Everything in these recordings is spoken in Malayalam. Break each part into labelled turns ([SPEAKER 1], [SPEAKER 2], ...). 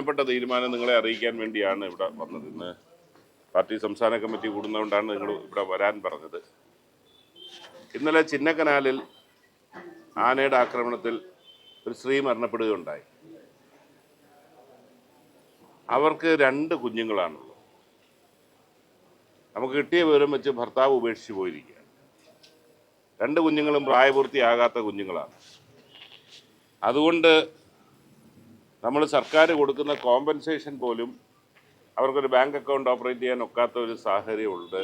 [SPEAKER 1] പ്രധാനപ്പെട്ട തീരുമാനം നിങ്ങളെ അറിയിക്കാൻ വേണ്ടിയാണ് ഇവിടെ വന്നത്. ഇന്ന് പാർട്ടി സംസ്ഥാന കമ്മിറ്റി കൂടുന്നതുകൊണ്ടാണ് നിങ്ങൾ ഇവിടെ വരാൻ പറഞ്ഞത്. ഇന്നലെ ചിന്നക്കനാലിൽ ആനയുടെ ആക്രമണത്തിൽ ഒരു സ്ത്രീ മരണപ്പെടുകയുണ്ടായി. അവർക്ക് 2 കുഞ്ഞുങ്ങളാണുള്ളത്. നമുക്ക് കിട്ടിയ വിവരം വെച്ച് ഭർത്താവ് ഉപേക്ഷിച്ച് പോയിരിക്കുകയാണ്. 2 കുഞ്ഞുങ്ങളും പ്രായപൂർത്തിയാകാത്ത കുഞ്ഞുങ്ങളാണ്. അതുകൊണ്ട് നമ്മൾ സർക്കാർ കൊടുക്കുന്ന കോമ്പൻസേഷൻ പോലും അവർക്കൊരു ബാങ്ക് അക്കൗണ്ട് ഓപ്പറേറ്റ് ചെയ്യാൻ ഒക്കാത്ത ഒരു സാഹചര്യമുണ്ട്.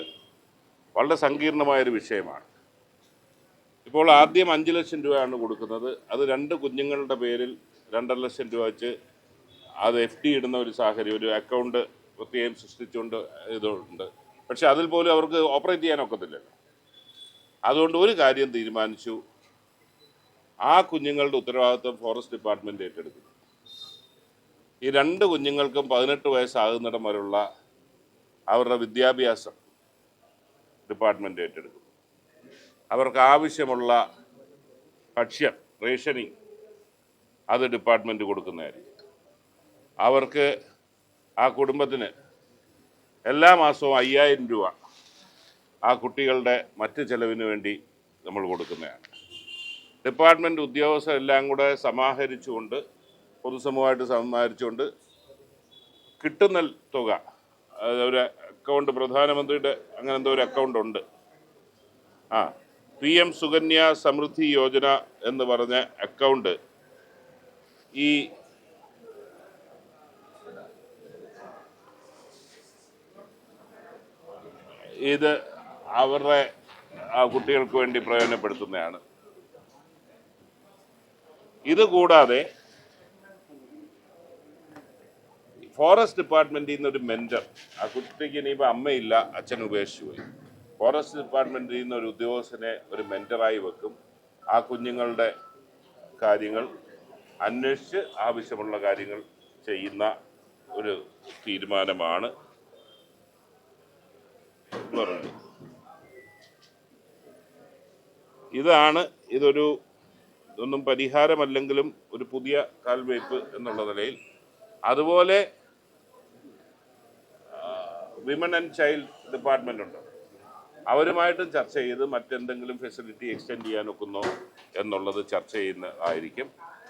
[SPEAKER 1] വളരെ സങ്കീർണമായൊരു വിഷയമാണ്. ഇപ്പോൾ ആദ്യം 5 ലക്ഷം രൂപയാണ് കൊടുക്കുന്നത്. അത് 2 കുഞ്ഞുങ്ങളുടെ പേരിൽ 2.5 ലക്ഷം രൂപ വെച്ച് അത് FD ഇടുന്ന ഒരു സാഹചര്യം, ഒരു അക്കൗണ്ട് പ്രത്യേകം സൃഷ്ടിച്ചുകൊണ്ട് ഇതുണ്ട്. പക്ഷെ അതിൽ പോലും അവർക്ക് ഓപ്പറേറ്റ് ചെയ്യാൻ ഒക്കത്തില്ലല്ലോ. അതുകൊണ്ട് ഒരു കാര്യം തീരുമാനിച്ചു, ആ കുഞ്ഞുങ്ങളുടെ ഉത്തരവാദിത്വം ഫോറസ്റ്റ് ഡിപ്പാർട്ട്മെൻറ്റ് ഏറ്റെടുക്കും. ഈ 2 കുഞ്ഞുങ്ങൾക്കും 18 വയസ്സാകുന്നിടം വരെയുള്ള അവരുടെ വിദ്യാഭ്യാസം ഡിപ്പാർട്ട്മെൻറ്റ് ഏറ്റെടുക്കും. അവർക്ക് ആവശ്യമുള്ള ഭക്ഷ്യം, റേഷനിങ്, അത് ഡിപ്പാർട്ട്മെൻറ്റ് കൊടുക്കുന്നതായിരിക്കും. അവർക്ക് ആ കുടുംബത്തിന് എല്ലാ മാസവും 5000 രൂപ ആ കുട്ടികളുടെ മറ്റ് ചെലവിന് വേണ്ടി നമ്മൾ കൊടുക്കുന്നതാണ്. ഡിപ്പാർട്ട്മെൻറ്റ് ഉദ്യോഗസ്ഥരെല്ലാം കൂടെ സമാഹരിച്ചുകൊണ്ട്, പൊതുസമൂഹമായിട്ട് സമാഹരിച്ചുകൊണ്ട് കിട്ടുന്ന തുക, ഒരു അക്കൗണ്ട്, പ്രധാനമന്ത്രിയുടെ അങ്ങനെ എന്തോ ഒരു അക്കൗണ്ട് ഉണ്ട്, PM സുകന്യ സമൃദ്ധി യോജന എന്ന് പറഞ്ഞ അക്കൗണ്ട്, ഈ ഇത് അവരുടെ ആ കുട്ടികൾക്ക് വേണ്ടി പ്രയോജനപ്പെടുത്തുന്നതാണ്. ഇതുകൂടാതെ ഫോറസ്റ്റ് ഡിപ്പാർട്ട്മെൻറ്റിൽ നിന്നൊരു മെൻറ്റർ, ആ കുട്ടിക്ക് ഇനിയിപ്പോൾ അമ്മയില്ല, അച്ഛൻ ഉപേക്ഷിച്ചു പോയി, ഫോറസ്റ്റ് ഡിപ്പാർട്ട്മെൻറ്റിൽ നിന്ന് ഒരു ഉദ്യോഗസ്ഥനെ ഒരു മെൻറ്ററായി വെക്കും. ആ കുഞ്ഞുങ്ങളുടെ കാര്യങ്ങൾ അന്വേഷിച്ച് ആവശ്യമുള്ള കാര്യങ്ങൾ ചെയ്യുന്ന ഒരു തീരുമാനമാണ് പറഞ്ഞത്. ഇതൊന്നും പരിഹാരമല്ലെങ്കിലും ഒരു പുതിയ കാൽവയ്പ് എന്നുള്ള നിലയിൽ. അതുപോലെ വിമൻ ആൻഡ് ചൈൽഡ് ഡിപ്പാർട്ട്മെൻ്റ് ഉണ്ട്, അവരുമായിട്ടും ചർച്ച ചെയ്ത് മറ്റെന്തെങ്കിലും ഫെസിലിറ്റി എക്സ്റ്റെൻഡ് ചെയ്യാൻ ഒക്കുന്നോ എന്നുള്ളത് ചർച്ച ചെയ്യുന്നതായിരിക്കും.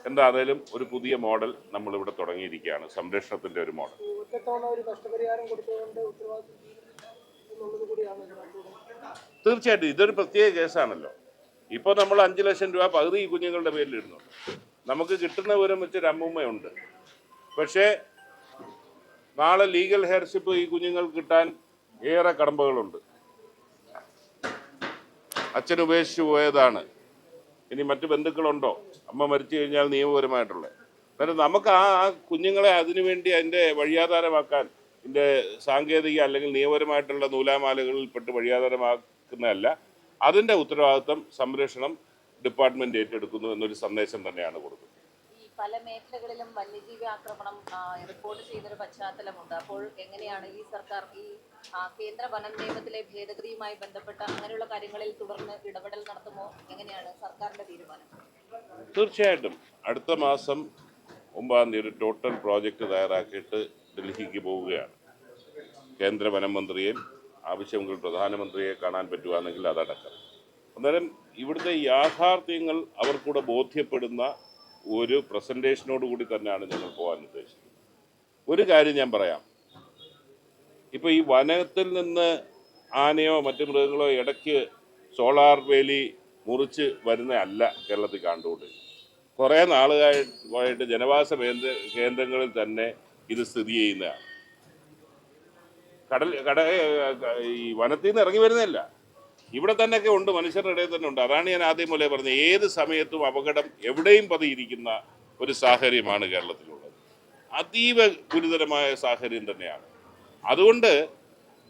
[SPEAKER 1] എന്തായാലും ഒരു പുതിയ മോഡൽ നമ്മളിവിടെ തുടങ്ങിയിരിക്കുകയാണ്, സംരക്ഷണത്തിൻ്റെ ഒരു മോഡൽ. തീർച്ചയായിട്ടും ഇതൊരു പ്രത്യേക കേസാണല്ലോ. ഇപ്പോൾ നമ്മൾ 5 ലക്ഷം രൂപ പകുതി ഈ കുഞ്ഞുങ്ങളുടെ പേരിൽ ഇടുന്നുണ്ട്. നമുക്ക് കിട്ടുന്ന വിവരം വെച്ചൊരു അമ്മൂമ്മയുണ്ട്. പക്ഷേ നാളെ ലീഗൽ ഹെയർഷിപ്പ് ഈ കുഞ്ഞുങ്ങൾക്ക് കിട്ടാൻ ഏറെ കടമ്പകളുണ്ട്. അച്ഛൻ ഉപേക്ഷിച്ച് പോയതാണ്, ഇനി മറ്റു ബന്ധുക്കളുണ്ടോ, അമ്മ മരിച്ചു കഴിഞ്ഞാൽ നിയമപരമായിട്ടുള്ളത്. അന്നേരം നമുക്ക് ആ കുഞ്ഞുങ്ങളെ അതിനുവേണ്ടി അതിൻ്റെ വഴിയാധാരമാക്കാൻ ഇതിൻ്റെ സാങ്കേതിക അല്ലെങ്കിൽ നിയമപരമായിട്ടുള്ള നൂലാമാലകളിൽപ്പെട്ട് വഴിയാധാരമാക്കുന്നതല്ല, അതിൻ്റെ ഉത്തരവാദിത്വം സംരക്ഷണം ഡിപ്പാർട്ട്മെൻറ്റ് ഏറ്റെടുക്കുന്നു എന്നൊരു സന്ദേശം തന്നെയാണ് കൊടുക്കുന്നത്.
[SPEAKER 2] പല മേഖലകളിലും വന്യജീവി ആക്രമണം റിപ്പോർട്ട് ചെയ്യുന്നൊരു പശ്ചാത്തലമുണ്ട്. അപ്പോൾ എങ്ങനെയാണ് ഈ സർക്കാർ ഈ കേന്ദ്ര വനം നിയമത്തിലെ ഭേദഗതിയുമായി ബന്ധപ്പെട്ട അങ്ങനെയുള്ള കാര്യങ്ങളിൽ തുടർന്ന് ഇടപെടൽ നടത്തുമോ? എങ്ങനെയാണ് സർക്കാരിൻ്റെ തീരുമാനം?
[SPEAKER 1] തീർച്ചയായിട്ടും അടുത്ത മാസം 9-ാം തീയതി ഒരു ടോട്ടൽ പ്രോജക്റ്റ് തയ്യാറാക്കിയിട്ട് ഡൽഹിക്ക് പോവുകയാണ്. കേന്ദ്ര വനം മന്ത്രിയെയും ആവശ്യമെങ്കിൽ പ്രധാനമന്ത്രിയെ കാണാൻ പറ്റുകയാണെങ്കിൽ അതടക്കം. അന്നേരം ഇവിടുത്തെ യാഥാർത്ഥ്യങ്ങൾ അവർക്കൂടെ ബോധ്യപ്പെടുന്ന ഒരു പ്രസൻറ്റേഷനോടുകൂടി തന്നെയാണ് ഞങ്ങൾ പോകാൻ ഉദ്ദേശിക്കുന്നത്. ഒരു കാര്യം ഞാൻ പറയാം, ഇപ്പോൾ ഈ വനത്തിൽ നിന്ന് ആനയോ മറ്റു മൃഗങ്ങളോ ഇടയ്ക്ക് സോളാർ വേലി മുറിച്ച് വരുന്നതല്ല കേരളത്തിൽ കണ്ടുകൊണ്ട്. കുറേ നാളുകളായിട്ട് ജനവാസ കേന്ദ്രങ്ങളിൽ തന്നെ ഇത് സ്ഥിതി ചെയ്യുന്നതാണ്. ഈ വനത്തിൽ നിന്ന് ഇറങ്ങി വരുന്നതല്ല, ഇവിടെ തന്നെയൊക്കെ ഉണ്ട്, മനുഷ്യരുടെ ഇടയിൽ തന്നെ ഉണ്ട്. അതാണ് ഞാൻ ആദ്യം മുതലേ പറഞ്ഞത്, ഏത് സമയത്തും അപകടം എവിടെയും പതിയിരിക്കുന്ന ഒരു സാഹചര്യമാണ് കേരളത്തിലുള്ളത്. അതീവ ഗുരുതരമായ സാഹചര്യം തന്നെയാണ്. അതുകൊണ്ട്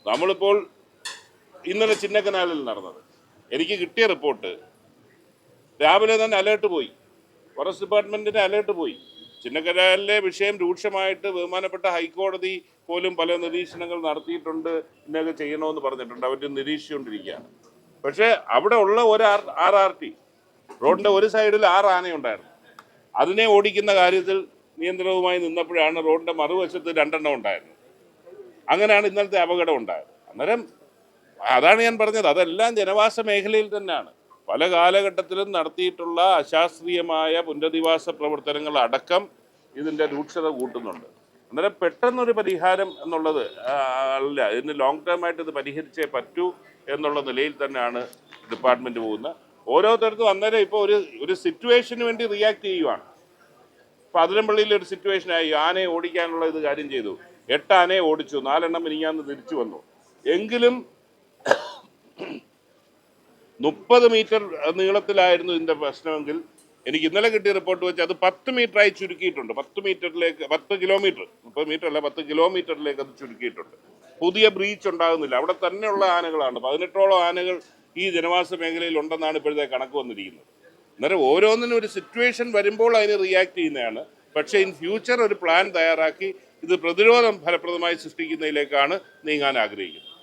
[SPEAKER 1] നമ്മളിപ്പോൾ ഇന്നലെ ചിന്നക്കനാലിൽ നടന്നത്, എനിക്ക് കിട്ടിയ റിപ്പോർട്ട്, രാവിലെ തന്നെ അലേർട്ട് പോയി, ഫോറസ്റ്റ് ഡിപ്പാർട്ട്മെൻറ്റിൻ്റെ അലേർട്ട് പോയി. ചിന്നക്കനാലിലെ വിഷയം രൂക്ഷമായിട്ട് ബഹുമാനപ്പെട്ട ഹൈക്കോടതി പോലും പല നിരീക്ഷണങ്ങൾ നടത്തിയിട്ടുണ്ട്, ഇന്നൊക്കെ ചെയ്യണമെന്ന് പറഞ്ഞിട്ടുണ്ട്. അവർ നിരീക്ഷിച്ചുകൊണ്ടിരിക്കുകയാണ്. പക്ഷേ അവിടെ ഉള്ള ഒരു RRT റോഡിൻ്റെ ഒരു സൈഡിൽ 6 ആനയുണ്ടായിരുന്നു. അതിനെ ഓടിക്കുന്ന കാര്യത്തിൽ നിയന്ത്രണവുമായി നിന്നപ്പോഴാണ് റോഡിൻ്റെ മറുവശത്ത് 2 എണ്ണം ഉണ്ടായിരുന്നത്. അങ്ങനെയാണ് ഇന്നലത്തെ അപകടം ഉണ്ടായത്. അന്നേരം അതാണ് ഞാൻ പറഞ്ഞത്, അതെല്ലാം ജനവാസ മേഖലയിൽ തന്നെയാണ്. പല കാലഘട്ടത്തിലും നടത്തിയിട്ടുള്ള അശാസ്ത്രീയമായ പുനരധിവാസ പ്രവർത്തനങ്ങൾ അടക്കം ഇതിൻ്റെ രൂക്ഷത കൂട്ടുന്നുണ്ട്. അന്നേരം പെട്ടെന്നൊരു പരിഹാരം എന്നുള്ളത് അല്ല, ഇതിന് ലോങ് ടേം ആയിട്ട് ഇത് പരിഹരിച്ചേ പറ്റൂ എന്നുള്ള നിലയിൽ തന്നെയാണ് ഡിപ്പാർട്ട്മെൻറ്റ് പോകുന്നത്. ഓരോരുത്തർക്കും അന്നേരം ഇപ്പോൾ ഒരു സിറ്റുവേഷന് വേണ്ടി റിയാക്ട് ചെയ്യുവാണ്. ഇപ്പോൾ അതിരമ്പള്ളിയിൽ ഒരു സിറ്റുവേഷനായി, ആനയെ ഓടിക്കാനുള്ള ഇത് കാര്യം ചെയ്തു, 8 ആനയെ ഓടിച്ചു, 4 എണ്ണം മിനിഞ്ഞാന്ന് തിരിച്ചു വന്നു. എങ്കിലും 30 മീറ്റർ നീളത്തിലായിരുന്നു ഇതിൻ്റെ പ്രശ്നമെങ്കിൽ എനിക്ക് ഇന്നലെ കിട്ടിയ റിപ്പോർട്ട് വെച്ച് അത് 10 മീറ്ററായി ചുരുക്കിയിട്ടുണ്ട്. 10 കിലോമീറ്റർ 30 മീറ്റർ അല്ല, 10 കിലോമീറ്ററിലേക്ക് അത് ചുരുക്കിയിട്ടുണ്ട്. പുതിയ ബ്രീച്ച് ഉണ്ടാകുന്നില്ല. അവിടെ തന്നെയുള്ള ആനകളാണ്. 18ഓളം ആനകൾ ഈ ജനവാസ മേഖലയിൽ ഉണ്ടെന്നാണ് ഇപ്പോഴത്തെ കണക്ക് വന്നിരിക്കുന്നത്. അന്നേരം ഓരോന്നിനും ഒരു സിറ്റുവേഷൻ വരുമ്പോൾ അതിന് റിയാക്ട് ചെയ്യുന്നതാണ്. പക്ഷേ ഇൻ ഫ്യൂച്ചർ ഒരു പ്ലാൻ തയ്യാറാക്കി ഇത് പ്രതിരോധം ഫലപ്രദമായി സൃഷ്ടിക്കുന്നതിലേക്കാണ് നീങ്ങാൻ ആഗ്രഹിക്കുന്നത്.